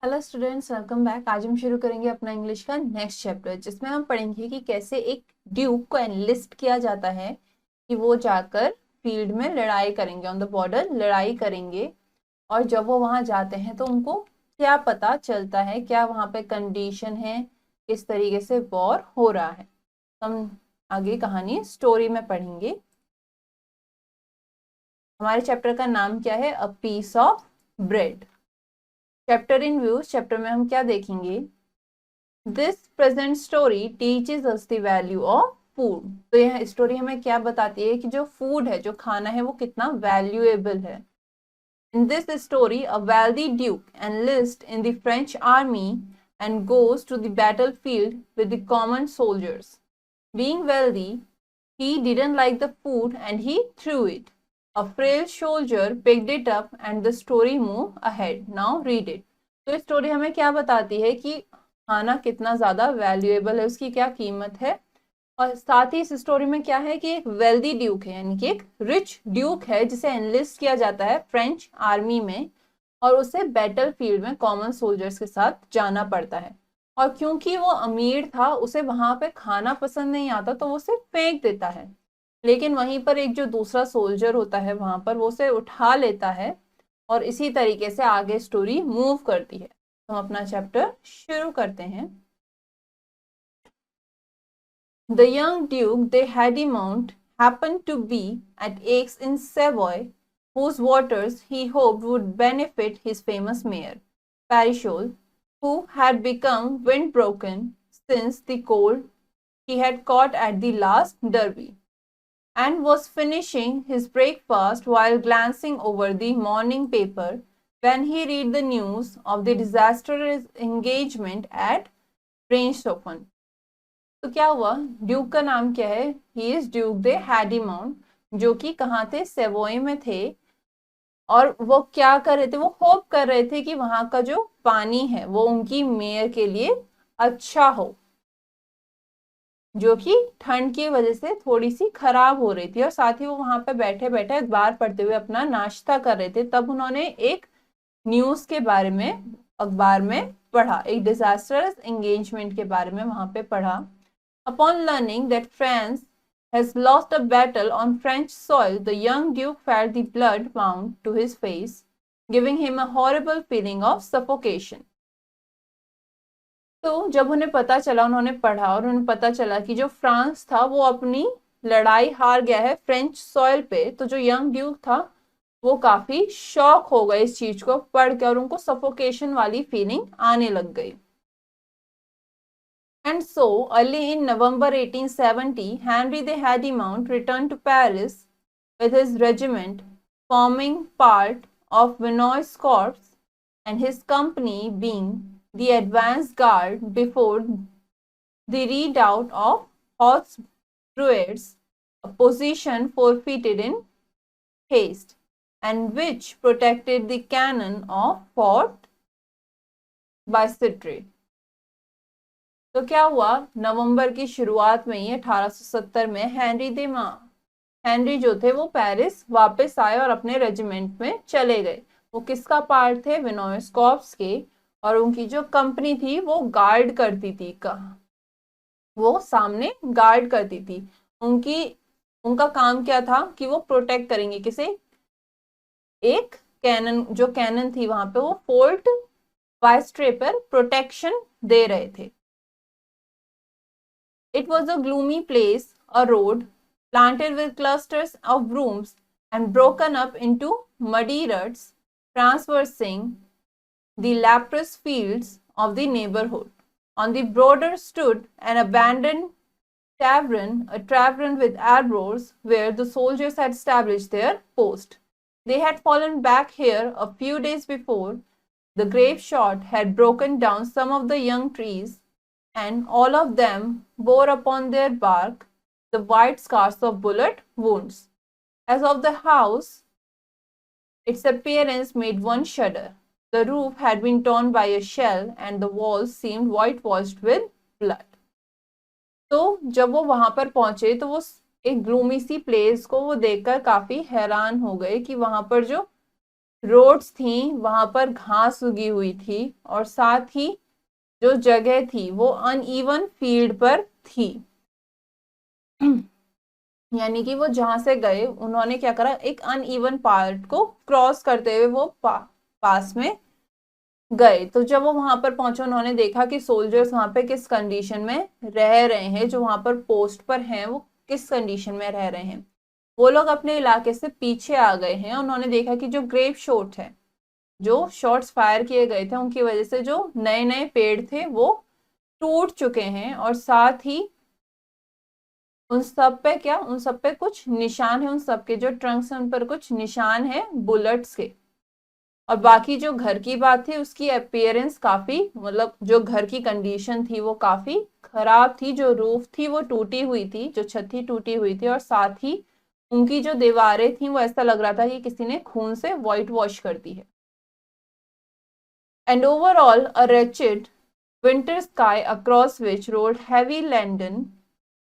Hello students, welcome back. आज हम शुरू करेंगे अपना इंग्लिश का नेक्स्ट चैप्टर, जिसमें हम पढ़ेंगे कि कैसे एक ड्यूक को एनलिस्ट किया जाता है कि वो जाकर फील्ड में लड़ाई करेंगे, ऑन द बॉर्डर लड़ाई करेंगे। और जब वो वहां जाते हैं तो उनको क्या पता चलता है, क्या वहां पे कंडीशन है, किस तरीके से वॉर हो रहा है। हम आगे कहानी स्टोरी में पढ़ेंगे। हमारे चैप्टर का नाम क्या है? A piece of bread. Chapter in views. Chapter में हम क्या देखेंगे? This present story teaches us the value of food. तो यह स्टोरी हमें क्या बताती है कि जो फूड है, जो खाना है, वो कितना वैल्यूएबल है। In this story, a wealthy duke enlists in the French army and goes to the battlefield with the common soldiers. Being wealthy, he didn't like the food and he threw it. A frail soldier picked it up and the story moved ahead. Now read it. तो story हमें क्या बताती है कि खाना कितना ज्यादा valuable है, उसकी क्या कीमत है। और साथ ही इस स्टोरी में क्या है कि एक वेल्दी ड्यूक है, यानी कि एक रिच ड्यूक है जिसे एनलिस्ट किया जाता है फ्रेंच आर्मी में, और उसे बैटल फील्ड में कॉमन सोल्जर्स के साथ जाना पड़ता है। और क्योंकि वो अमीर था, उसे वहां पे खाना पसंद नहीं आता, तो वो उसे फेंक देता है। लेकिन वहीं पर एक जो दूसरा सोल्जर होता है वहां पर, वो उसे उठा लेता है। और इसी तरीके से आगे स्टोरी मूव करती है। तो हम अपना चैप्टर शुरू करते हैं। The young Duke de Hadimont happened to be at Aix in Savoy, whose waters he hoped would benefit his famous mayor, Parichol, who had become windbroken since the cold he had caught at the last Derby, and was finishing his breakfast while glancing over the morning paper when he read the news of the disastrous engagement at Brainstofen. तो क्या हुआ? Duke का नाम क्या है? He is Duke दे हैडीमाउंट, जो कि कहाँ थे? सेवोई में थे। और वो क्या कर रहे थे? वो होप कर रहे थे कि वहां का जो पानी है वो उनकी मेयर के लिए अच्छा हो, जो कि ठंड की वजह से थोड़ी सी खराब हो रही थी। और साथ ही वो वहां पे बैठे बैठे अखबार पढ़ते हुए अपना नाश्ता कर रहे थे, तब उन्होंने एक न्यूज के बारे में अखबार में पढ़ा, एक डिजास्टर्स एंगेजमेंट के बारे में वहां पे पढ़ा। Upon learning that France has lost a battle on French soil, the young Duke felt the blood mount to his face, giving him a horrible feeling of suffocation. तो जब उन्हें पता चला, उन्होंने पढ़ा और उन्हें पता चला कि जो फ्रांस था वो अपनी लड़ाई हार गया है फ्रेंच सॉइल पे, तो जो यंग ड्यूक था वो काफी शॉक हो गए इस चीज को पढ़ के, और उनको सफोकेशन वाली फीलिंग आने लग गई। And so, early in November 1870, Henry de Hadimont returned to Paris with his regiment, forming part of Vinoy's corps, and his company being the advance guard before the redoubt of Horse-Druids, a position forfeited in haste, and which protected the cannon of Fort Bicêtre. तो क्या हुआ? नवंबर की शुरुआत में ही 1870 में Henry जो थे वो पेरिस वापस आए और अपने रेजिमेंट में चले गए। वो किसका पार्ट थे? विनोयस कॉर्प्स के। और उनकी जो कंपनी थी वो गार्ड करती थी, वो सामने गार्ड करती थी। उनकी उनका काम क्या था कि वो प्रोटेक्ट करेंगे किसे? एक कैनन, जो कैनन थी वहां पे, वो फोर्ट वाइस्ट्रे पर प्रोटेक्शन दे रहे थे। It was a gloomy place, a road planted with clusters of rooms and broken up into muddy ruts, traversing the leprous fields of the neighborhood. On the border stood an abandoned tavern, a tavern with arrows, where the soldiers had established their post. They had fallen back here a few days before. The grape shot had broken down some of the young trees, and all of them bore upon their bark the white scars of bullet wounds. As of the house, its appearance made one shudder. The roof had been torn by a shell, and the walls seemed whitewashed with blood. तो जब वो वहां पर पहुंचे तो वो एक gloomy सी place को वो देखकर काफी हैरान हो गए कि वहां पर जो रोड्स थी, वहां पर घास उगी हुई थी, और साथ ही जो जगह थी वो अनइवन फील्ड पर थी। यानी कि वो जहां से गए उन्होंने क्या करा, एक अनइवन पार्ट को क्रॉस करते हुए वो पास में गए। तो जब वो वहां पर पहुंचे उन्होंने देखा कि सोल्जर्स वहां पे किस कंडीशन में रह रहे हैं, जो वहां पर पोस्ट पर हैं वो किस कंडीशन में रह रहे हैं। वो लोग अपने इलाके से पीछे आ गए हैं। उन्होंने देखा कि जो ग्रेव शॉट है, जो शॉट्स फायर किए गए थे उनकी वजह से जो नए नए पेड़ थे वो टूट चुके हैं, और साथ ही उन सब पे क्या, उन सब पे कुछ निशान है, उन सब के जो ट्रंक्स हैं उन पर कुछ निशान है बुलेट्स के। और बाकी जो घर की बात थी उसकी अपीयरेंस काफी, मतलब जो घर की कंडीशन थी वो काफी खराब थी। जो रूफ थी वो टूटी हुई थी, जो छत थी टूटी हुई थी, और साथ ही उनकी जो दीवारें थी वो ऐसा लग रहा था कि किसी ने खून से व्हाइट वॉश कर दी है। And overall a wretched winter sky across which rolled heavy leaden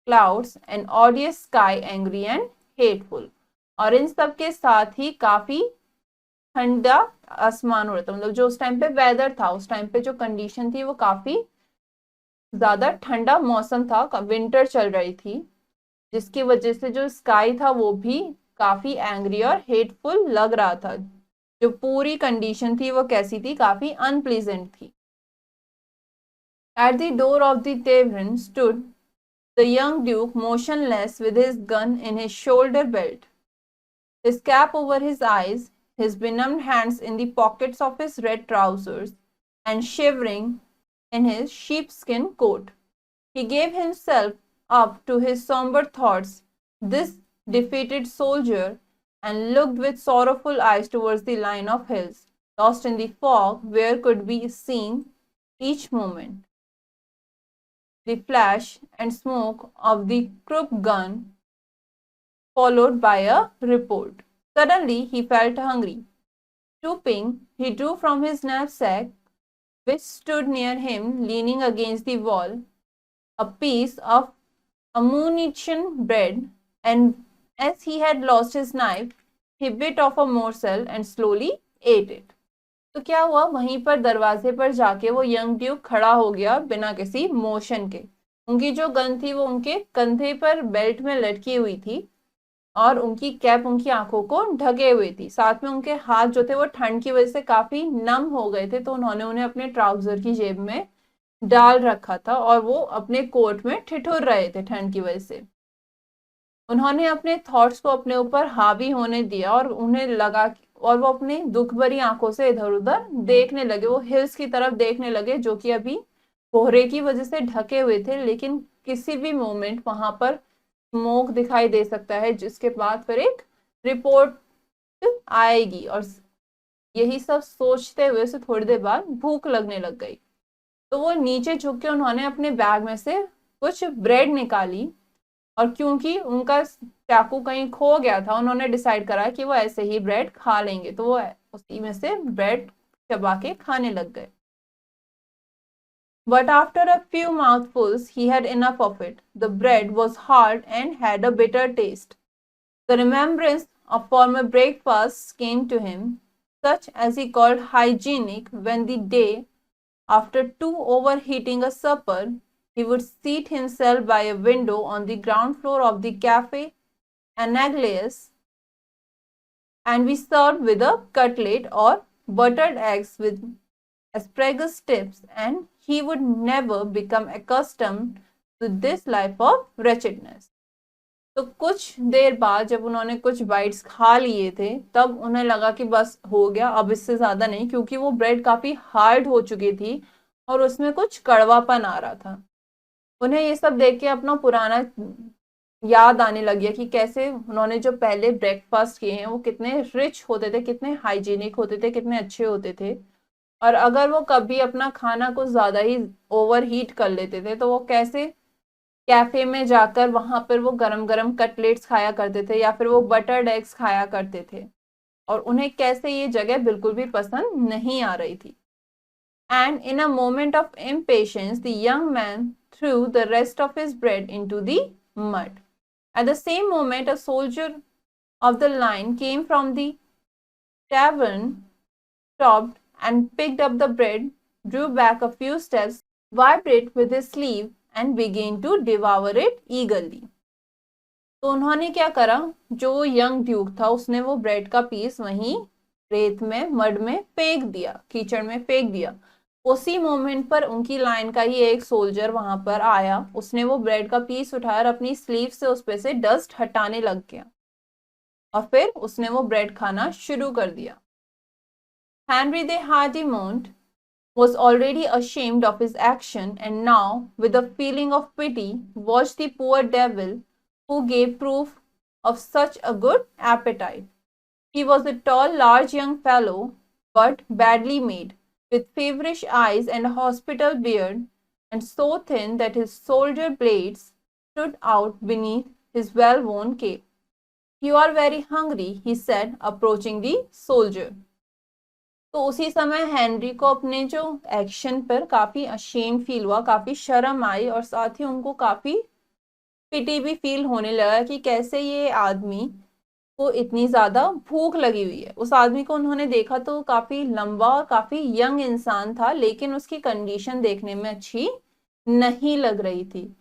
clouds and odious sky angry and hateful। और इन सब के साथ ही काफी ठंडा आसमान हो रहा था, मतलब जो उस टाइम पे वेदर था, उस टाइम पे जो कंडीशन थी वो काफी ज्यादा ठंडा मौसम था, विंटर चल रही थी, जिसकी वजह से जो स्काई था वो भी काफी एंग्री और हेटफुल लग रहा था। जो पूरी कंडीशन थी वो कैसी थी, काफी अनप्लीजेंट थी। At the door of the tavern stood the young duke, motionless, with his gun in his shoulder belt, his cap over his eyes, his benumbed hands in the pockets of his red trousers, and shivering in his sheepskin coat. He gave himself up to his somber thoughts, this defeated soldier, and looked with sorrowful eyes towards the line of hills, lost in the fog, where could be seen each moment the flash and smoke of the Krupp gun, followed by a report. Suddenly he felt hungry. Stooping, he drew from his knapsack, which stood near him leaning against the wall, a piece of ammunition bread, and as he had lost his knife, he bit off a morsel and slowly ate it. तो क्या हुआ, वहीं पर दरवाजे पर जाके वो young Duke खड़ा हो गया बिना किसी मोशन के। उनकी जो गन थी वो उनके कंधे पर बेल्ट में लटकी हुई थी, और उनकी कैप उनकी आंखों को ढके हुए थी। साथ में उनके हाथ जो थे वो ठंड की वजह से काफी नम हो गए थे, तो उन्होंने उन्हें अपने ट्राउजर की जेब में डाल रखा था, और वो अपने कोट में ठिठुर रहे थे ठंड की वजह से। उन्होंने अपने थॉट्स को अपने ऊपर हावी होने दिया, और उन्हें लगा, और वो अपनी दुख भरी आंखों से इधर उधर देखने लगे। वो हिल्स की तरफ देखने लगे जो कि अभी कोहरे की वजह से ढके हुए थे, लेकिन किसी भी मोमेंट वहां पर स्मोक दिखाई दे सकता है, जिसके बाद फिर एक रिपोर्ट आएगी। और यही सब सोचते हुए उसे थोड़ी देर बाद भूख लगने लग गई। तो वो नीचे झुक के उन्होंने अपने बैग में से कुछ ब्रेड निकाली, और क्योंकि उनका चाकू कहीं खो गया था उन्होंने डिसाइड करा कि वो ऐसे ही ब्रेड खा लेंगे, तो वो उसी में से ब्रेड चबा के खाने लग गए। But after a few mouthfuls he had enough of it. The bread was hard and had a bitter taste. The remembrance of former breakfasts came to him, such as he called hygienic, when the day after too overheating a supper he would seat himself by a window on the ground floor of the Cafe Anagleus and be served with a cutlet or buttered eggs with asparagus tips, and he would never become accustomed to this life of wretchedness. तो कुछ देर बाद जब उन्होंने कुछ bytes खा लिए थे तब उन्हें लगा कि बस हो गया, अब इससे ज्यादा नहीं, क्योंकि वो ब्रेड काफी हार्ड हो चुकी थी और उसमें कुछ कड़वापन आ रहा था। उन्हें ये सब देख के अपना पुराना याद आने लग गया कि कैसे उन्होंने जो पहले ब्रेकफास्ट किए हैं वो कितने रिच होते थे, कितने हाइजीनिक होते थे, कितने अच्छे होते थे। और अगर वो कभी अपना खाना कुछ ज्यादा ही ओवर हीट कर लेते थे तो वो कैसे कैफे में जाकर वहां पर वो गरम गरम कटलेट्स खाया करते थे, या फिर वो बटर्ड एग्स खाया करते थे, और उन्हें कैसे ये जगह बिल्कुल भी पसंद नहीं आ रही थी। And in a moment of impatience, the young man threw the rest of his bread into the mud. At the same moment, a soldier of the line came from the Tavern stopped and picked up the bread, drew back a few steps, wiped it with his sleeve and began to devour it eagerly. तो उन्होंने क्या करा, जो young Duke था उसने वो bread का piece वहीं रेत में, मड में फेंक दिया, कीचड़ में फेंक दिया। उसी मोमेंट पर उनकी लाइन का ही एक सोल्जर वहां पर आया, उसने वो ब्रेड का पीस उठाया और अपनी स्लीव से उस पे से डस्ट हटाने लग गया और फिर उसने वो ब्रेड खाना शुरू कर दिया। Henry de Hardimont was already ashamed of his action and now, with a feeling of pity, watched the poor devil who gave proof of such a good appetite. He was a tall, large young fellow, but badly made, with feverish eyes and a hospital beard, and so thin that his shoulder blades stood out beneath his well-worn cape. "You are very hungry," he said, approaching the soldier. तो उसी समय Henry को अपने जो action पर काफी ashamed feel हुआ, काफी शर्म आई और साथ ही उनको काफी पिटी भी फील होने लगा कि कैसे ये आदमी को इतनी ज्यादा भूख लगी हुई है। उस आदमी को उन्होंने देखा तो काफी लंबा और काफी यंग इंसान था, लेकिन उसकी कंडीशन देखने में अच्छी नहीं लग रही थी।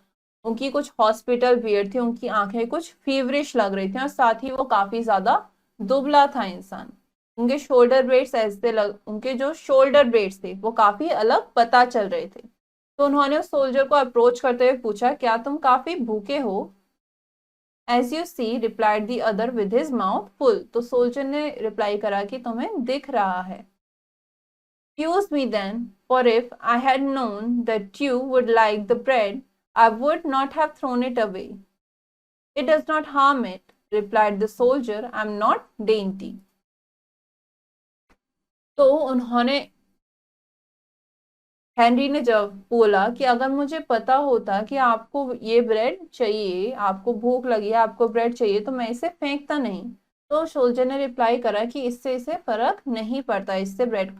उनकी कुछ हॉस्पिटल बियर्ड थी, उनकी आंखें कुछ फीवरिश लग रही थी और साथ ही वो काफी ज्यादा दुबला था इंसान। उनके शोल्डर ब्लेड्स उनके जो शोल्डर ब्लेड्स थे वो काफी अलग पता चल रहे थे। तो उन्होंने उस सोल्जर को अप्रोच करते हुए पूछा, क्या तुम काफी भूखे हो? As you see, replied the other with his mouth full. तो सोल्जर ने रिप्लाई करा कि तुम्हें दिख रहा है। Excuse me then, for if I had known that you would like the bread, I would not have thrown it away. It does not harm it, replied the soldier. I am not dainty. तो उन्होंने Henry ने जब बोला कि अगर मुझे पता होता कि आपको ये ब्रेड चाहिए, आपको भूख लगी है, आपको ब्रेड चाहिए, तो मैं इसे फेंकता नहीं। तो सोल्जर ने रिप्लाई करा कि इससे इसे फर्क नहीं पड़ता, इससे ब्रेड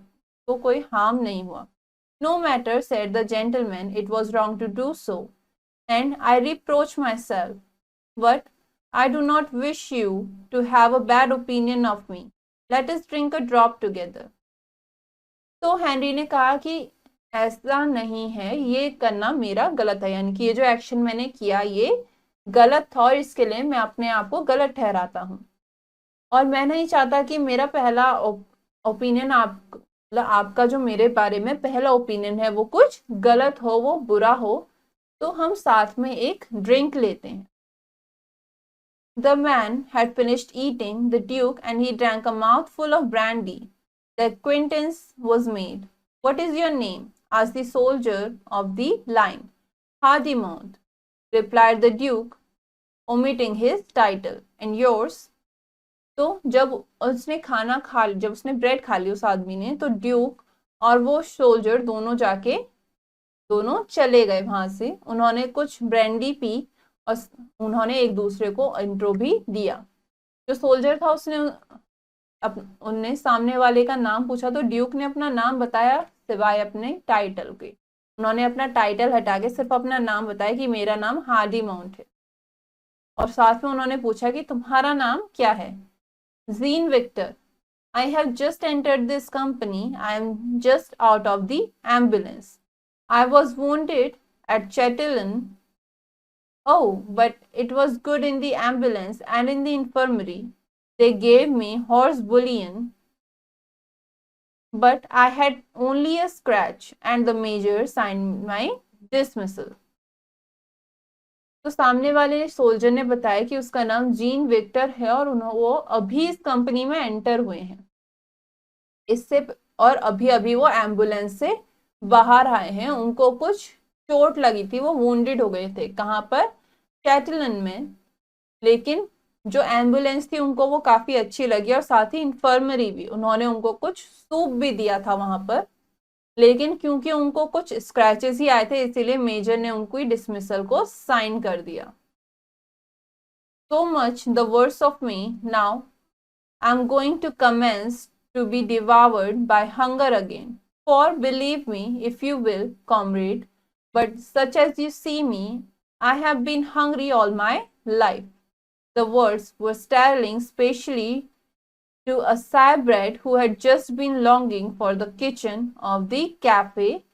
को कोई हार्म नहीं हुआ। No matter, said the gentleman, it was wrong to do so and I reproach myself, but I do not wish you to have a bad opinion of me. Let us drink a drop together. तो Henry ने कहा कि ऐसा नहीं है, ये करना मेरा गलत है, यानी कि ये जो एक्शन मैंने किया ये गलत था और इसके लिए मैं अपने आप को गलत ठहराता हूँ और मैं नहीं चाहता कि मेरा पहला ओपिनियन आपका जो मेरे बारे में पहला ओपिनियन है वो कुछ गलत हो, वो बुरा हो। तो हम साथ में एक ड्रिंक लेते हैं। The man had finished eating the duke and he drank a mouthful of brandy. The acquaintance was made. What is your name? Asked the soldier of the line. Hardimont, replied the duke, omitting his title. And yours? तो जब उसने bread खा ली उस आदमी ने, तो Duke और वो सोल्जर दोनों चले गए वहां से। उन्होंने कुछ ब्रांडी पी और उन्होंने एक दूसरे को इंट्रो भी दिया। जो सोल्जर था उनने सामने वाले का नाम पूछा, तो ड्यूक ने अपना नाम बताया सिवाय अपने टाइटल के। उन्होंने अपना टाइटल हटा के सिर्फ अपना नाम बताया कि मेरा नाम हार्डी माउंट है और साथ में उन्होंने पूछा कि तुम्हारा नाम क्या है? Jean Victor, I have just entered this company, I am just out of the ambulance, I was wounded at Chatillon. Oh, but it was good in the ambulance and in the infirmary. They gave me horse bullion, but I had only a scratch and the major signed my dismissal. तो सामने वाले soldier ने बताया कि उसका नाम gene Victor है और वो अभी इस कंपनी में एंटर हुए हैं इससे, और अभी अभी वो एम्बुलेंस से बाहर आए हैं। उनको कुछ चोट लगी थी, वो वुंडेड हो गए थे। कहाँ पर? कैटलन में। लेकिन जो एम्बुलेंस थी उनको वो काफी अच्छी लगी और साथ ही इंफर्मरी भी, उन्होंने उनको कुछ सूप भी दिया था वहां पर। लेकिन क्योंकि उनको कुछ स्क्रैचेस ही आए थे इसीलिए मेजर ने उनको डिसमिसल को साइन कर दिया। So much the worse of me. Now I am going to commence to be devoured by hunger again. For believe me, if you will, comrade, but such as you see me, I have been hungry all my life. The words were startling, especially to a Cybrid who had just been longing for the kitchen of the Cafe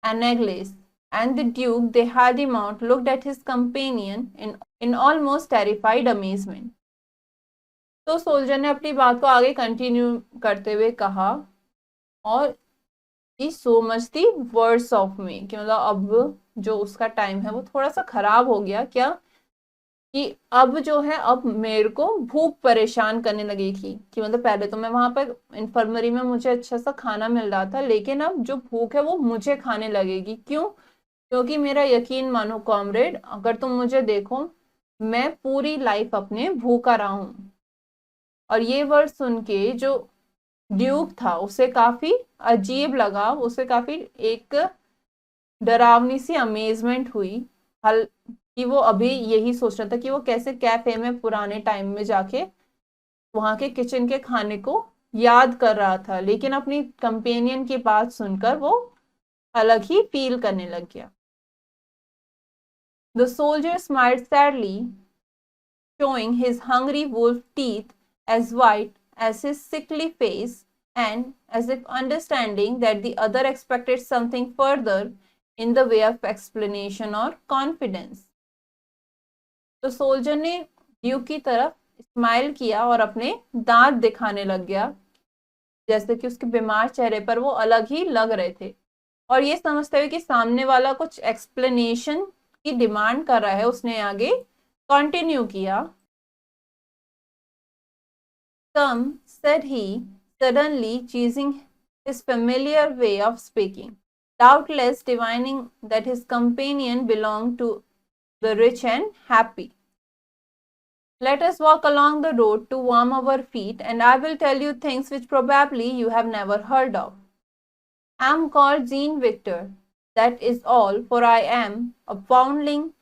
Annales, and the Duke de Hardimont looked at his companion in almost terrified amazement. तो soldier ने अपनी बात को आगे continue करते हुए कहा, और ही so much the words of me, कि मतलब अब जो उसका टाइम है वो थोड़ा सा खराब हो गया, क्या कि अब जो है अब मेरे को भूख परेशान करने लगी थी, कि मतलब पहले तो मैं वहां पर इन्फर्मरी में मुझे अच्छा सा खाना मिल रहा था, लेकिन अब जो भूख है वो मुझे खाने लगेगी। क्यों? क्योंकि मेरा यकीन मानो कॉमरेड, अगर तुम मुझे देखो, मैं पूरी लाइफ अपने भूखा रहा हूं। और ये वर्ड सुन के जो ड्यूक था उसे काफी अजीब लगा, उसे काफी एक डरावनी सी अमेजमेंट हुई, हल कि वो अभी यही सोच रहा था कि वो कैसे कैफे में पुराने टाइम में जाके वहां के किचन के खाने को याद कर रहा था, लेकिन अपनी कंपेनियन की बात सुनकर वो अलग ही फील करने लग गया। The soldier smiled sadly, showing his hungry wolf teeth as white as his sickly face, and as if understanding that the other expected something further in the way of explanation or confidence. तो soldier ने Duke की तरफ smile किया और अपने दांत दिखाने लग गया, जैसे कि उसके बीमार चेहरे पर वो अलग ही लग रहे थे, और ये समझते हुए कि सामने वाला कुछ एक्सप्लेनेशन की डिमांड कर रहा है, उसने आगे कंटिन्यू किया। Come, said he, suddenly choosing his familiar way of speaking, doubtless divining that his companion belonged to the rich and happy. Let us walk along the road to warm our feet, and I will tell you things which probably you have never heard of. I am called Jean Victor, that is all, for I am a foundling,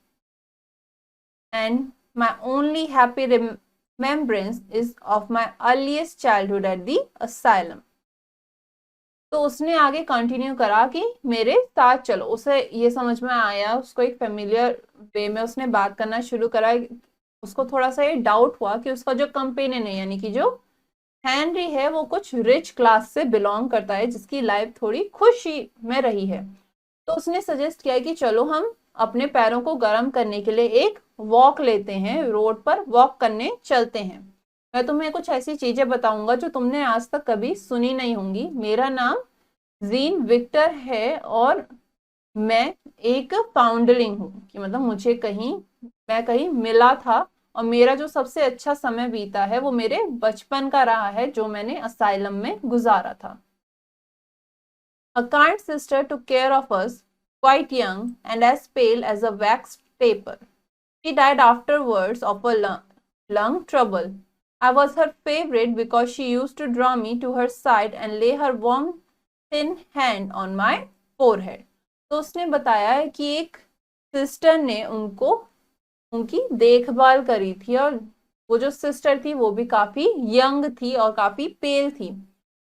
and my only happy remembrance is of my earliest childhood at the asylum. तो उसने आगे continue करा कि मेरे साथ चलो। उसे ये समझ में आया, उसको एक फेमिलियर वे में उसने बात करना शुरू करा। उसको थोड़ा सा ये डाउट हुआ कि उसका जो कंपेनियन है, यानी कि जो हेनरी है, वो कुछ रिच क्लास से बिलोंग करता है, जिसकी लाइफ थोड़ी खुशी में रही है। तो उसने सजेस्ट किया कि चलो हम अपने पैरों को गर्म करने के लिए एक वॉक लेते हैं, रोड पर वॉक करने चलते हैं। मैं तुम्हें कुछ ऐसी चीजें बताऊंगा जो तुमने आज तक कभी सुनी नहीं होंगी। मेरा नाम जीन विक्टर है और मैं एक फाउंडलिंग हूँ, कि मतलब मैं कहीं मिला था, और मेरा जो सबसे अच्छा समय बीता है वो मेरे बचपन का रहा है, जो मैंने असाइलम में गुजारा था। A kind sister took care of us, quite young and as pale as a waxed taper. She died afterwards of a lung trouble. I was her favorite because she used to draw me to her side and lay her warm thin hand on my forehead. तो उसने बताया है कि एक sister ने उनकी देखभाल करी थी, और वो जो सिस्टर थी वो भी काफी यंग थी और काफी पेल थी।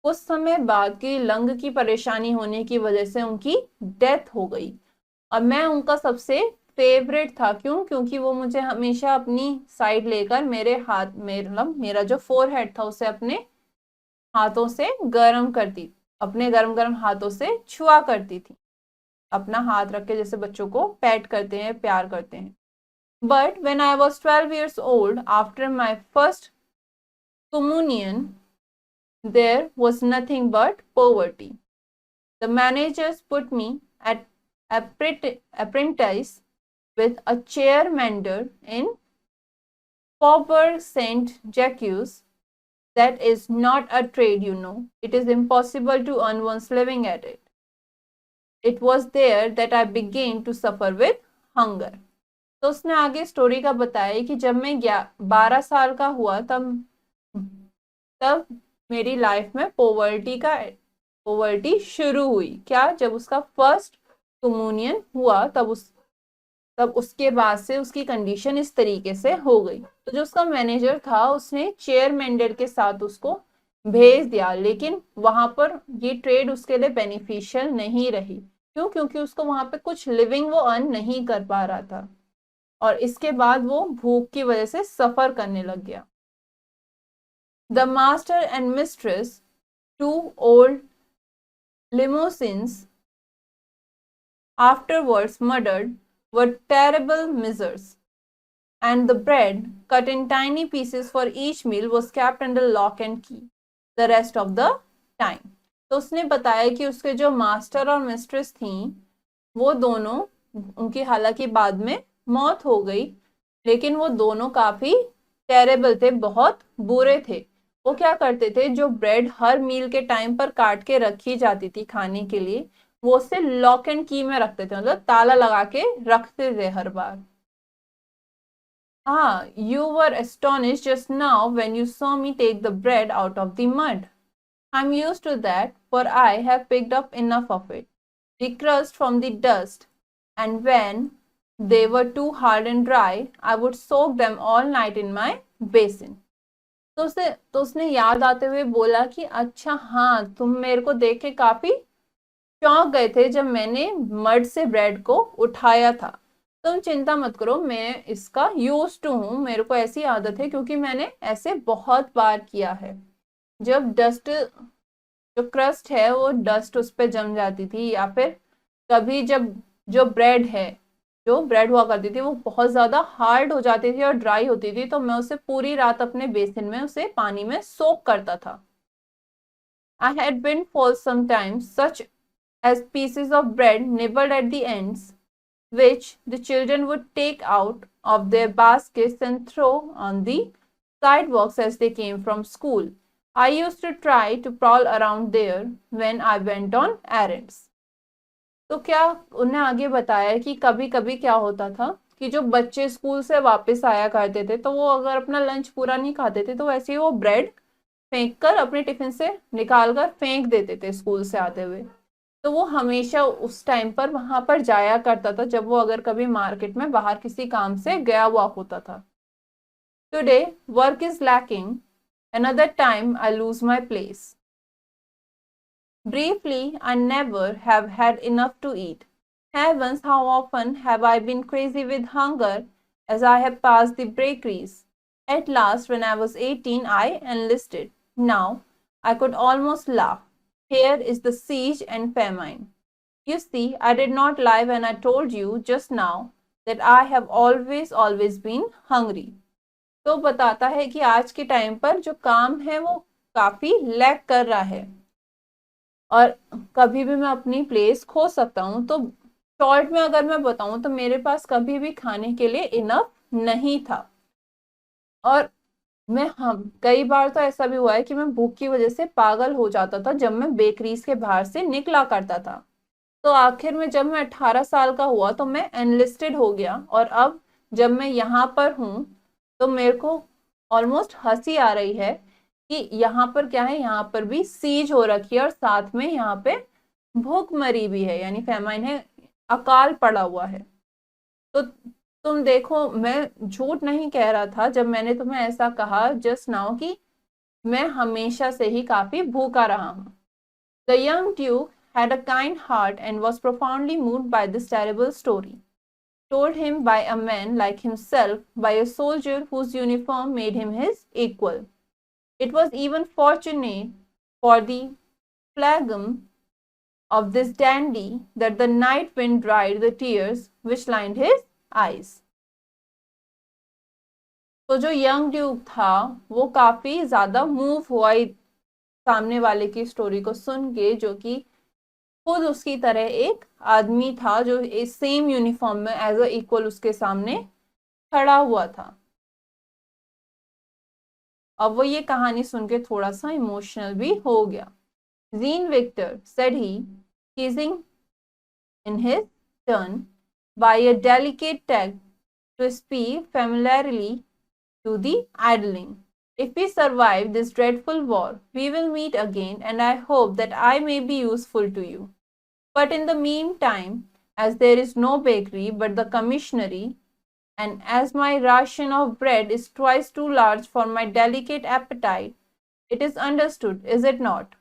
कुछ समय बाद की लंग की परेशानी होने की वजह से उनकी डेथ हो गई, और मैं उनका सबसे फेवरेट था। क्यों? क्योंकि वो मुझे हमेशा अपनी साइड लेकर मेरे हाथ में, मतलब मेरा जो फोरहेड था उसे अपने हाथों से गर्म करती, अपने गर्म गर्म हाथों से छुआ करती थी, अपना हाथ रख के, जैसे बच्चों को पैट करते हैं, प्यार करते हैं। But when I was 12 years old, after my first communion, there was nothing but poverty. The managers put me at apprentice with a chair mender in Faubourg Saint-Jacques. That is not a trade, you know. It is impossible to earn one's living at it. It was there that I began to suffer with hunger. तो उसने आगे story का बताया कि जब मैं 12 साल का हुआ तब मेरी लाइफ में पोवर्टी शुरू हुई। क्या? जब उसका फर्स्ट कम्युनियन हुआ तब उसके बाद से उसकी कंडीशन इस तरीके से हो गई। तो जो उसका मैनेजर था उसने चेयर मेंडर के साथ उसको भेज दिया, लेकिन वहां पर ये ट्रेड उसके लिए बेनिफिशियल नहीं रही। क्यों? क्योंकि उसको वहां पे कुछ लिविंग वो अर्न नहीं कर पा रहा था, और इसके बाद वो भूख की वजह से सफर करने लग गया। The master and mistress, two old limousines, afterwards murdered, were terrible misers, and the bread, cut in tiny pieces for each meal, was kept under lock and key the rest of the time. तो उसने बताया कि उसके जो master और mistress थी वो दोनों, उनकी हालांकि बाद में मौत हो गई, लेकिन वो दोनों काफी टेरेबल थे, बहुत बुरे थे। वो क्या करते थे, जो ब्रेड हर मील के टाइम पर काट के रखी जाती थी खाने के लिए, वो उसे लॉक एंड की में रखते थे, मतलब ताला लगा के रखते थे हर बार। Ah, you were astonished just now when you saw me take the bread out of the mud. I'm used to that, for I have picked up enough of it, the crust from the dust, and when they were too hard and dry, I would soak them all night in my basin. तो उसने याद आते हुए बोला कि अच्छा हाँ, तुम मेरे को देख के काफी चौंक गए थे जब मैंने मड से ब्रेड को उठाया था। तुम चिंता मत करो, मैं इसका यूज टू हूँ, मेरे को ऐसी आदत है क्योंकि मैंने ऐसे बहुत बार किया है। जब डस्ट, जो क्रस्ट है वो डस्ट उस पर जम जाती थी, या फिर कभी जब जो ब्रेड है, जो ब्रेड हुआ करती थी वो बहुत ज्यादा हार्ड हो जाती थी और ड्राई होती थी, तो मैं उसे पूरी रात अपने बेसिन में उसे पानी में सोक करता था। I had been for some time such as pieces of bread nibbled at the ends, which the children would take out of their baskets and throw on the sidewalks as they came from school. I used to try to prowl around there when I went on errands. तो क्या उन्हें आगे बताया कि कभी कभी क्या होता था कि जो बच्चे स्कूल से वापस आया करते थे, तो वो अगर अपना लंच पूरा नहीं खाते थे तो वैसे ही वो ब्रेड फेंक कर अपने टिफिन से निकाल कर फेंक देते थे स्कूल से आते हुए। तो वो हमेशा उस टाइम पर वहां पर जाया करता था जब वो अगर कभी मार्केट में बाहर किसी काम से गया हुआ होता था। Today work is lacking, another time I lose my place. Briefly, I never have had enough to eat. Heavens, how often have I been crazy with hunger as I have passed the bakeries. At last, when I was 18, I enlisted. Now, I could almost laugh. Here is the siege and famine. You see, I did not lie when I told you just now that I have always been hungry. तो बताता है कि आज के time पर जो काम है वो काफी लैक कर रहा है और कभी भी मैं अपनी प्लेस खो सकता हूँ। तो शॉर्ट में अगर मैं बताऊं तो मेरे पास कभी भी खाने के लिए इनफ नहीं था, और मैं हम कई बार तो ऐसा भी हुआ है कि मैं भूख की वजह से पागल हो जाता था जब मैं बेकरीज के बाहर से निकला करता था। तो आखिर में जब मैं 18 साल का हुआ तो मैं एनलिस्टेड हो गया, और अब जब मैं यहाँ पर हूँ तो मेरे को ऑलमोस्ट हंसी आ रही है कि यहाँ पर क्या है, यहाँ पर भी सीज हो रखी है और साथ में यहाँ पे भूखमरी भी है, यानी फैमाइन है, अकाल पड़ा हुआ है। तो तुम देखो, मैं झूठ नहीं कह रहा था जब मैंने तुम्हें ऐसा कहा जस्ट नाउ कि मैं हमेशा से ही काफी भूखा रहा हूँ। The young Duke had a kind heart and was profoundly moved by this terrible story, told him by a man like himself, by a soldier whose uniform made him his equal. It was even fortunate for the phlegm of this dandy that the night wind dried the tears which lined his eyes. तो जो young Duke था वो काफी ज्यादा move हुआ सामने वाले की स्टोरी को सुन के, जो कि खुद उसकी तरह एक आदमी था जो सेम यूनिफॉर्म में एज अ इक्वल उसके सामने खड़ा हुआ था। अब वो ये कहानी सुन के थोड़ा सा इमोशनल भी हो गया। Jean Victor said he, teasing in his turn by a delicate tact to speak familiarly to the idling. If we survive this dreadful war, we will meet again, and I hope that I may be useful to you. But in the meantime, as there is no bakery but the commissionary, and as my ration of bread is twice too large for my delicate appetite, it is understood, is it not?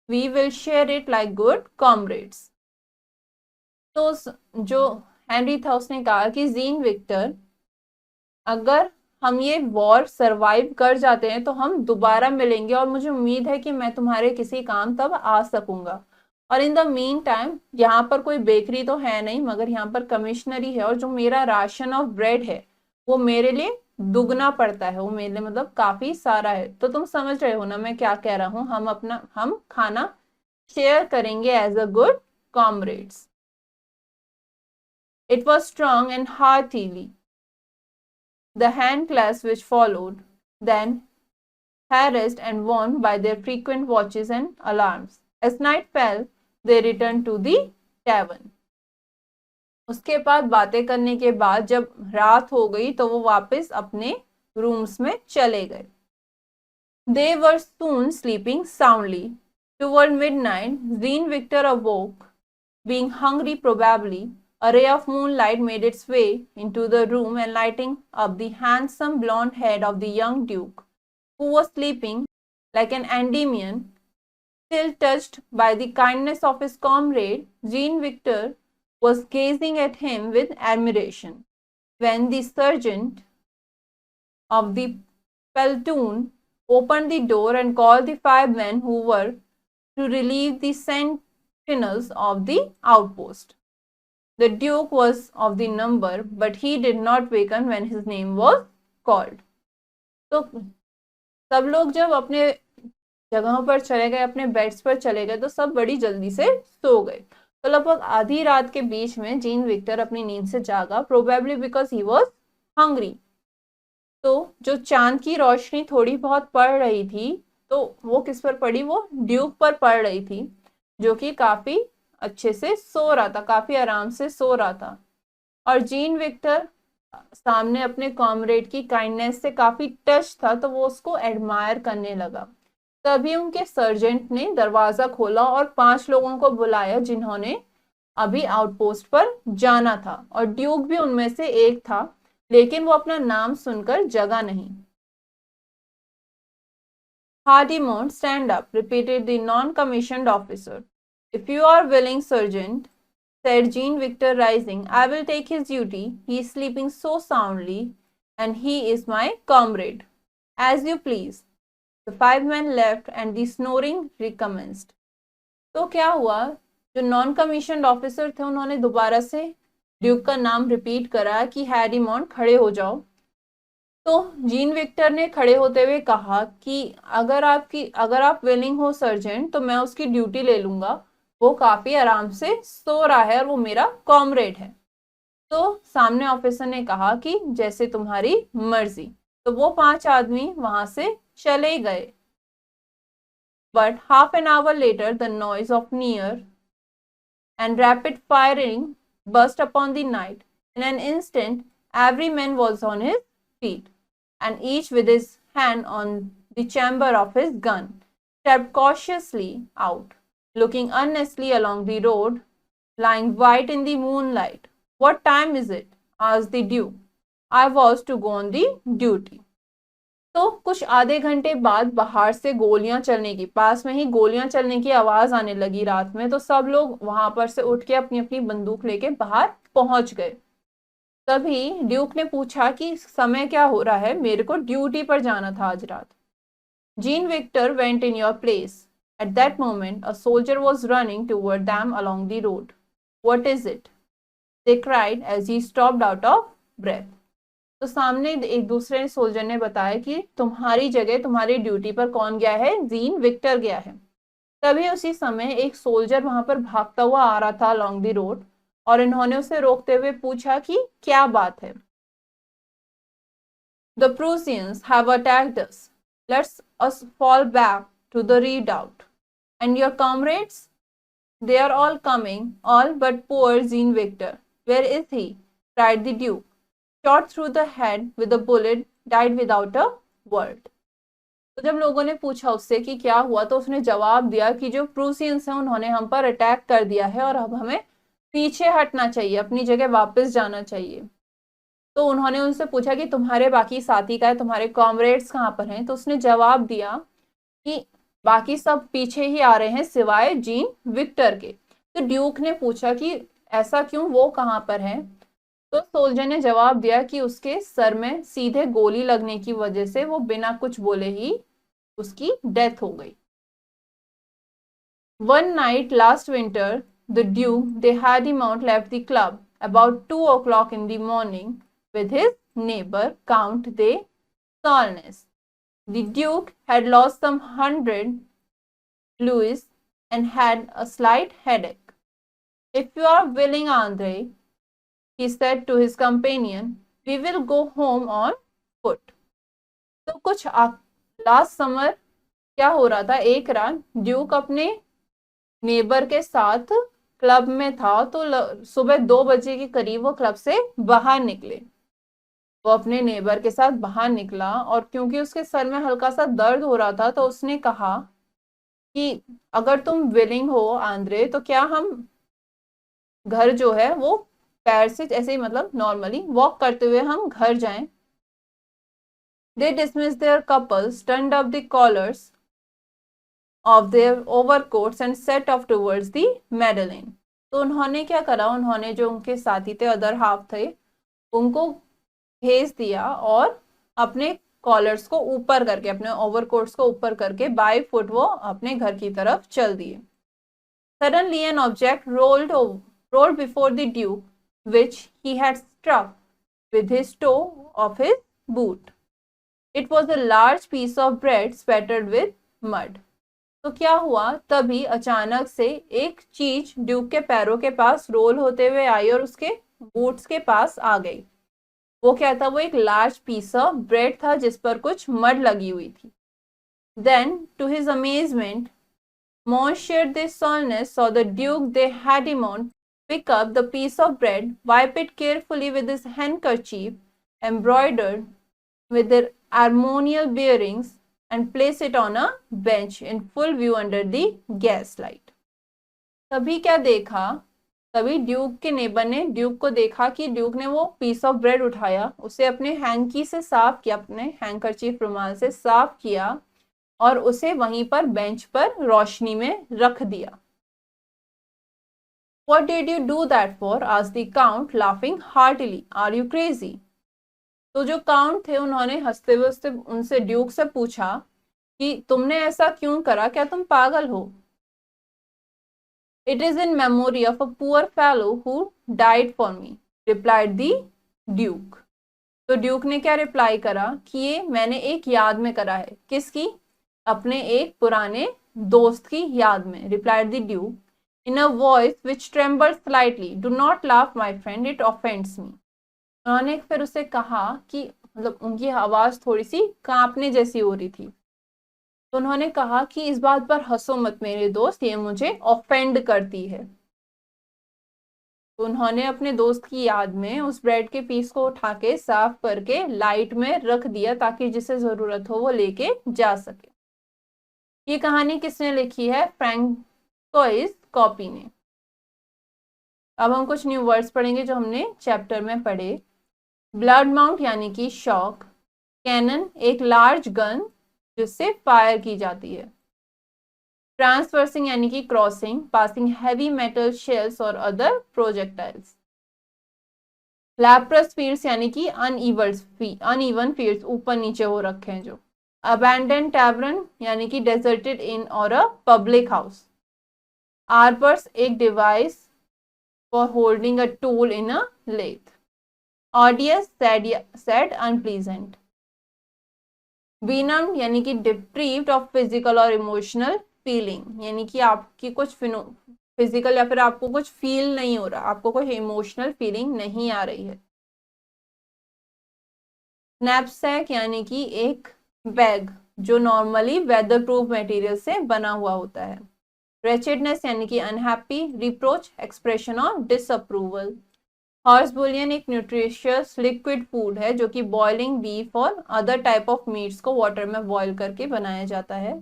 We will share it like good comrades. तो जो Henry था उसने कहा कि gene Victor, अगर हम ये war survive कर जाते हैं तो हम दोबारा मिलेंगे और मुझे उम्मीद है कि मैं तुम्हारे किसी काम तब आ सकूंगा। और इन द मीन टाइम यहाँ पर कोई बेकरी तो है नहीं, मगर यहाँ पर कमिश्नरी है और जो मेरा राशन ऑफ ब्रेड है वो मेरे लिए दुगना पड़ता है, वो मेरे लिए मतलब काफी सारा है। तो तुम समझ रहे हो ना मैं क्या कह रहा हूँ, हम खाना शेयर करेंगे as a good comrades. It was strong and heartily the hand clasp which followed, then harassed and warned by their frequent watches and alarms. As night fell, they returned to the tavern. उसके बाद बातें करने के बाद जब रात हो गई तो वो वापस अपने रूम्स में चले गए। They were soon sleeping soundly. Toward midnight, Jean Victor awoke, being hungry probably. A ray of moonlight made its way into the room and lighting up the handsome blonde head of the young duke, who was sleeping like an Endymion. Still touched by the kindness of his comrade, Jean Victor was gazing at him with admiration, when the sergeant of the platoon opened the door and called the 5 men who were to relieve the sentinels of the outpost. The Duke was of the number, but he did not waken when his name was called. तो सब लोग जब अपने जगहों पर चले गए, अपने बेड्स पर चले गए, तो सब बड़ी जल्दी से सो गए। तो लगभग आधी रात के बीच में जीन विक्टर अपनी नींद से जागा, probably because he was hungry. तो जो चांद की रोशनी थोड़ी बहुत पड़ रही थी, तो वो किस पर पड़ी, वो ड्यूक पर पड़ रही थी, जो कि काफी अच्छे से सो रहा था, काफी आराम से सो रहा था। और जीन विक्टर सामने अपने कॉमरेड की काइंडनेस से काफी टच था, तो वो उसको एडमायर करने लगा। तभी उनके सर्जेंट ने दरवाजा खोला और 5 लोगों को बुलाया जिन्होंने अभी आउटपोस्ट पर जाना था, और ड्यूक भी उनमें से एक था, लेकिन वो अपना नाम सुनकर जगा नहीं। Hardimont, stand up, repeated the non-commissioned officer. If you are willing, Sergeant, said Jean Victor, rising, I will take his duty. He is sleeping so soundly, and he is my comrade. As you please. The 5 men left, and the snoring recommenced. तो क्या हुआ, जो non commissioned officer थे उन्होंने दोबारा से Duke का नाम रिपीट करा कि हैरीमोंट खड़े हो जाओ। तो जीन विक्टर ने खड़े होते हुए कहा कि अगर आप विलिंग हो सर्जेंट, तो मैं उसकी ड्यूटी ले लूंगा, वो काफी आराम से सो रहा है और वो मेरा कॉमरेड है। तो सामने ऑफिसर ने कहा कि जैसे तुम्हारी मर्जी। तो वो 5 आदमी वहां से चले गए। But half an hour later, the noise of near and rapid firing burst upon the night. In an instant, every man was on his feet, and each with his hand on the chamber of his gun, stepped cautiously out, looking earnestly along the road, lying white in the moonlight. What time is it? asked the Duke. I was to go on the duty. तो कुछ आधे घंटे बाद बाहर से गोलियां चलने की, पास में ही गोलियां चलने की आवाज आने लगी रात में। तो सब लोग वहां पर से उठ के अपनी अपनी बंदूक लेके बाहर पहुंच गए। तभी ड्यूक ने पूछा कि समय क्या हो रहा है, मेरे को ड्यूटी पर जाना था आज रात। Jean Victor went in your place. At that moment a soldier was running toward them along the road. What is it? They cried as he stopped out of breath. तो सामने एक दूसरे सोल्जर ने बताया कि तुम्हारी जगह तुम्हारी ड्यूटी पर कौन गया है? जीन विक्टर गया है। तभी उसी समय एक सोल्जर वहां पर भागता हुआ आ रहा था अलोंग द रोड, और इन्होंने उसे रोकते हुए पूछा कि क्या बात है। The Prussians have attacked us, let's us fall back to the redoubt. And your comrades? They are all coming, all but poor Jean Victor. Where is he? cried the Duke. Shot through the head with a bullet, died without a word. तो जब लोगों ने पूछा उससे कि क्या हुआ, तो उसने जवाब दिया कि जो प्रूसियंस हैं उन्होंने हम पर अटैक कर दिया है और अब हमें पीछे हटना चाहिए, अपनी जगह वापस जाना चाहिए। तो उन्होंने उनसे पूछा कि तुम्हारे बाकी साथी का है, तुम्हारे कॉमरेड्स कहाँ पर हैं? तो उसने जवाब दिया कि बाकी सब पीछे ही आ रहे हैं सिवाय जीन विक्टर के। तो ड्यूक ने पूछा कि ऐसा क्यों, वो कहाँ पर है? तो सोल्जर ने जवाब दिया कि उसके सर में सीधे गोली लगने की वजह से वो बिना कुछ बोले ही उसकी डेथ हो गई। One night last winter, the Duke de Haddimount left the club about 2 o'clock in the morning with his neighbor Count de Solness. The Duke had lost some 100 louis and had a slight headache. If you are willing, Andre, he said to his companion, we will go home on foot. तो कुछ last summer क्या हो रहा था, एक रात Duke अपने neighbour के साथ क्लब में था, तो सुबह 2 बजे के करीब वो क्लब से बाहर निकले। वो अपने नेबर के साथ बाहर निकला और क्योंकि उसके सर में हल्का सा दर्द हो रहा था तो उसने कहा कि अगर तुम विलिंग हो आंद्रे तो क्या हम घर जो है वो पैर से ऐसे ही मतलब नॉर्मली वॉक करते हुए हम घर जाएं। They dismissed their couples, turned up the collars of their overcoats and set off towards the Madeleine. तो उन्होंने क्या करा, उन्होंने जो उनके साथी थे, अदर हाफ थे, उनको भेज दिया और अपने कॉलर्स को ऊपर करके, अपने ओवरकोट्स को ऊपर करके बाय फुट वो अपने घर की तरफ चल दिए। Suddenly an object rolled before the Duke, which he had struck with his toe of his boot. It was a large piece of bread spattered with mud. तो क्या हुआ, तभी अचानक से एक चीज ड्यूक के पैरों के पास रोल होते हुए आई और उसके बूट्स के पास आ गई। वो क्या था, वो एक लार्ज पीस ऑफ ब्रेड था जिस पर कुछ मड लगी हुई थी। Then, to his amazement, Monsieur de Saulnes saw the Duke de Haddimont pick up the piece of bread, wipe it carefully with his handkerchief embroidered with their armorial bearings, and place it on a bench in full view under the gaslight. तभी क्या देखा, तभी Duke के neighbour ने Duke को देखा कि Duke ने वो पीस ऑफ ब्रेड उठाया, उसे अपने हैंकी से साफ किया, अपने हैंकरचीफ रुमाल से साफ किया और उसे वहीं पर बेंच पर रोशनी में रख दिया। What did you do that for? asked the count, laughing heartily. Are you crazy? तो जो काउंट थे उन्होंने हंसते हुए उनसे ड्यूक से पूछा कि तुमने ऐसा क्यों करा, क्या तुम पागल हो? It is in memory of a poor fellow who died for me, replied the Duke. तो ड्यूक ने क्या रिप्लाई करा कि ये मैंने एक याद में करा है। किसकी? अपने एक पुराने दोस्त की याद में। replied the Duke in a voice which trembled slightly. Do not laugh, my friend, it offends me. उन्होंने फिर उसे कहा कि मतलब उनकी आवाज थोड़ी सी कांपने जैसी हो रही थी, तो उन्होंने कहा कि इस बात पर हंसो मत मेरे दोस्त, ये मुझे ऑफेंड करती है। तो उन्होंने अपने दोस्त की याद में उस ब्रेड के पीस को उठा के साफ करके लाइट में रख दिया ताकि जिसे जरूरत हो वो लेके जा सके। ये कहानी किसने लिखी है? फ्रैंकोइस कॉपी ने। अब हम कुछ न्यू वर्ड्स पढ़ेंगे जो हमने चैप्टर में पढ़े। ब्लड माउंट यानी कि शॉक। कैनन एक लार्ज गन जिससे फायर की जाती है। ट्रांसवर्सिंग यानी कि crossing, passing heavy metal shells और अदर प्रोजेक्टाइल्स। लैप्रस फील्ड्स यानी कि अनइवन फील्ड्स, ऊपर नीचे हो रखे हैं जो। अबैंडन टैवरन यानी कि डेजर्टेड इन और अ पब्लिक हाउस। आर्बर्स एक device for holding a tool in a lathe. Odious, sad, unpleasant. Benumbed यानी कि deprived of physical और emotional feeling, यानी कि आपकी कुछ फिजिकल या फिर आपको कुछ फील नहीं हो रहा, आपको कोई इमोशनल फीलिंग नहीं आ रही है। Knapsack यानी कि एक बैग जो नॉर्मली वेदर प्रूफ मटेरियल से बना हुआ होता है। Wretchedness यानी कि अनहैप्पी, रिप्रोच, एक्सप्रेशन और डिसअप्रूवल। हॉर्स बुलियन एक न्यूट्रिशियस लिक्विड फूड है जो कि बॉइलिंग बीफ और अदर टाइप ऑफ मीट्स को वाटर में बॉईल करके बनाया जाता है।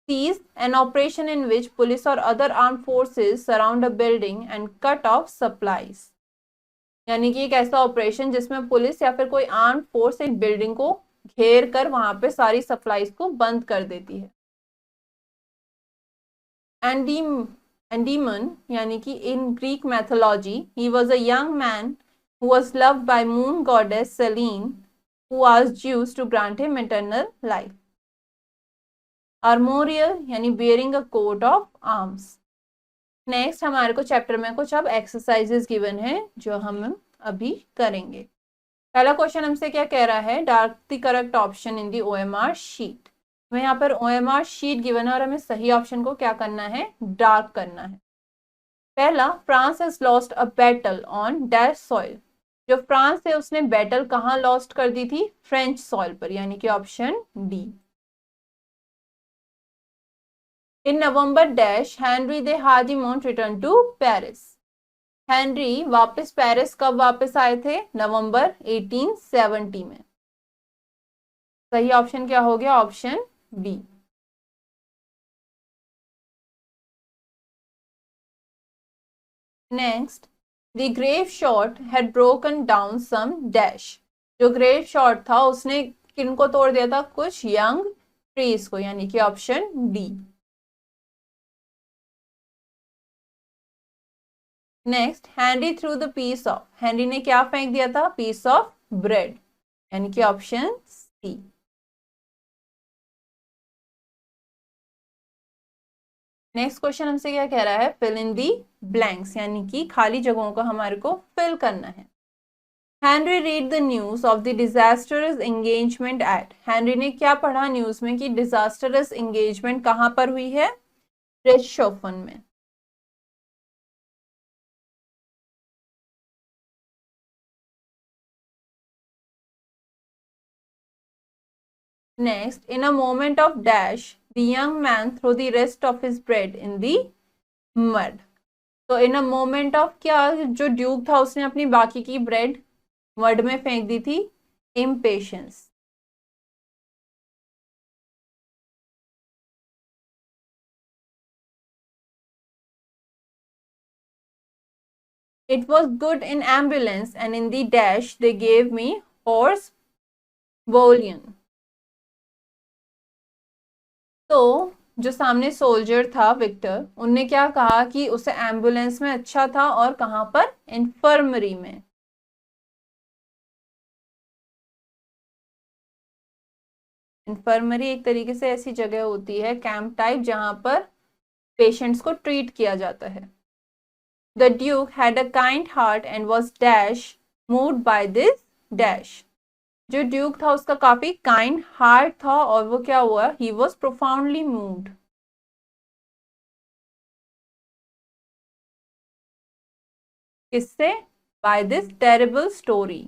Siege an operation in which police और other arm forces surround a building and cut off supplies, यानी कि एक ऐसा ऑपरेशन जिसमें पुलिस या फिर कोई आर्म फोर्स एक बिल्डिंग को घेर कर वहां पे सारी सप्लाईज को बंद कर देती है। एंडीमन यानी कि in Greek mythology he was a young man who was loved by moon goddess Selene, who asked Zeus to grant him eternal life. Armorial यानी bearing a coat of arms. Next हमारे को chapter में कुछ अब exercises given है जो हम अभी करेंगे. पहला क्वेश्चन हमसे क्या कह रहा है, dark the correct option in the OMR sheet. हमें यहाँ पर OMR शीट गिवन है और हमें सही ऑप्शन को क्या करना है, डार्क करना है. पहला, France has lost a battle on dash soil. जो फ्रांस है उसने बैटल कहाँ लॉस्ट कर दी थी, फ्रेंच सॉइल पर, यानी कि option D. In November dash Henry de Hardimont return to Paris. Henry वापस पेरिस कब वापस आए थे, नवंबर 1870 में. सही ऑप्शन क्या हो गया, option B. Next, the grave shot had broken down some dash. जो ग्रेव शॉट था उसने किनको तोड़ दिया था, कुछ यंग ट्रीज को, यानी कि option D. Next, Handy threw the piece of. Handy ने क्या फेंक दिया था, पीस ऑफ ब्रेड, यानी कि ऑप्शन सी. नेक्स्ट क्वेश्चन हमसे क्या कह रहा है, फिल इन दी ब्लैंक्स, यानी कि खाली जगहों को हमारे को फिल करना है. Henry read the news of the disastrous engagement at. Henry ने क्या पढ़ा न्यूज में कि डिजास्टरस एंगेजमेंट कहां पर हुई है, रिच्टहोफन में. Next, in a moment of dash, the young man threw the rest of his bread in the mud. तो in a moment of क्या, जो ड्यूक था उसने अपनी बाकी की ब्रेड मड में फेंक दी थी, impatience. It was good in ambulance and in the dash they gave me horse bouillon. तो जो सामने सोल्जर था विक्टर, उनने क्या कहा कि उसे एम्बुलेंस में अच्छा था और कहां पर, इन्फर्मरी में. इन्फर्मरी एक तरीके से ऐसी जगह होती है, कैंप टाइप, जहां पर पेशेंट्स को ट्रीट किया जाता है. The Duke had a kind heart and was dash moved by this dash. जो ड्यूक था उसका काफी काइंड हार्ट था और वो क्या हुआ, ही वॉज प्रोफाउंडली मूव्ड. किससे, बाय दिस टेरिबल स्टोरी.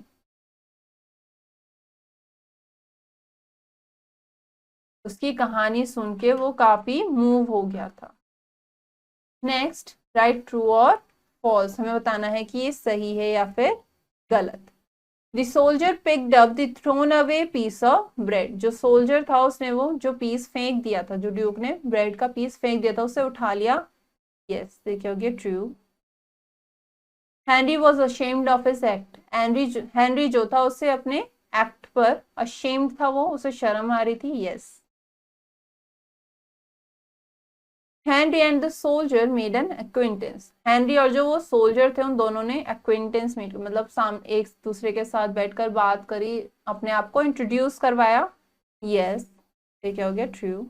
उसकी कहानी सुन के वो काफी मूव हो गया था. नेक्स्ट, राइट ट्रू और फॉल्स. हमें बताना है कि ये सही है या फिर गलत. The soldier picked up the thrown away piece of bread. जो सोल्जर था उसने वो जो पीस फेंक दिया था, जो ड्यूक ने ब्रेड का पीस फेंक दिया था, उसे उठा लिया. यस, देखिए हो गया true. Henry was ashamed of his act. Henry जो था उससे अपने एक्ट पर ashamed था, वो उसे शर्म आ रही थी. Yes. Henry and the soldier made an acquaintance. Henry और जो वो सोल्जर थे उन दोनों ने एक्विंटेंस मेड, मतलब सामने एक दूसरे के साथ बैठकर बात करी, अपने आप को इंट्रोड्यूस करवाया. यस, ये क्या हो गया true.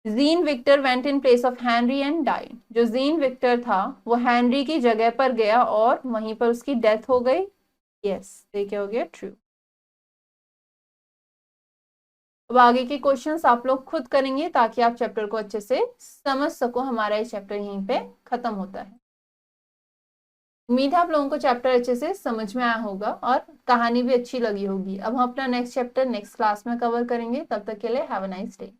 Jean Victor went in place of Henry and died. जो जीन विक्टर था वो हेनरी की जगह पर गया और वहीं पर उसकी डेथ हो गई. यस, ये क्या हो गया ट्रू. अब आगे के क्वेश्चंस आप लोग खुद करेंगे ताकि आप चैप्टर को अच्छे से समझ सको. हमारा ये चैप्टर यहीं पे खत्म होता है. उम्मीद है आप लोगों को चैप्टर अच्छे से समझ में आया होगा और कहानी भी अच्छी लगी होगी. अब हम अपना नेक्स्ट चैप्टर नेक्स्ट क्लास में कवर करेंगे. तब तक के लिए हैव अ नाइस डे.